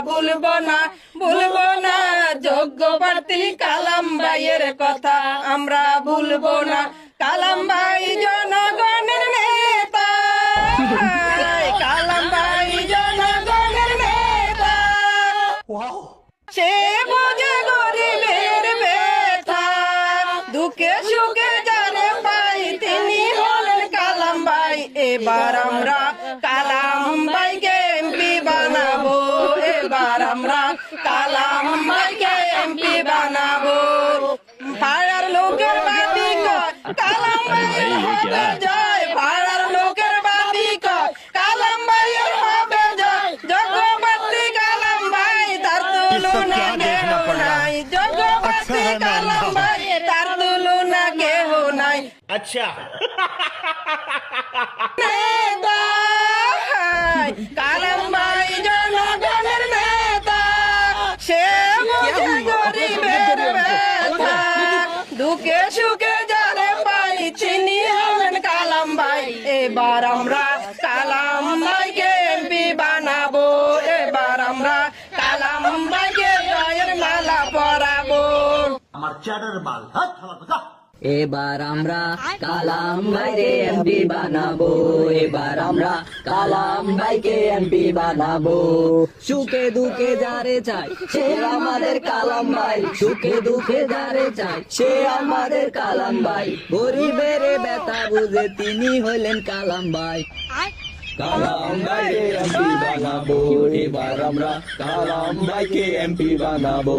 ভুলবো না যোগ্য প্রার্থী কালাম ভাইয়ের কথা আমরা ভুলবো না। কালাম ভাই জনগণের নেতা, কালাম ভাই জনগণের নেতা, সে বোঝে গরিবের ব্যথা, দুঃখে সুখে জানে পাই তিনি হলেন কালাম ভাই। এবার আমরা কালাম ভাইকে এমপি বানাবো, এবার আমরা কালাম ভাইকে এমপি বানাবো। পাড়ার লোকের বাদি কয় কালাম ভাইয়ের হবে জয়, পাড়ার লোকের বাদি কয় কালাম ভাইয়ের হবে জয়। যোগ্য প্রার্থী কালাম ভাই তার তুলনা কেহ নাই, যোগ্য প্রার্থী কালাম ভাই তার তুলনা কেহ নাই। আচ্ছা কালাম ভাই জনগণের নেতা, সে বোঝে গরিবের ব্যথা, দুঃখে সুখে জানে পাই তিনি হলেন কালাম ভাই। এবার আমরা কালাম ভাইকে এমপি বানাবো, এবার আমরা কালাম ভাইকে জয়ের মালা পরাবো। আমার চ্যাটার বাল হাত হালা এবার আমরা কালাম ভাইকে এমপি বানাবো, এবার আমরা কালাম ভাইকে এমপি বানাবো। সুখে দুঃখে যারে চাই সে আমাদের কালাম ভাই, সুখে দুঃখে যারে চাই সে আমাদের কালাম ভাই। গরিবের ব্যথা বুঝে তিনি হলেন কালাম ভাই। কালাম ভাইকে এমপি বানাবো, এবার আমরা কালাম ভাইকে এমপি বানাবো।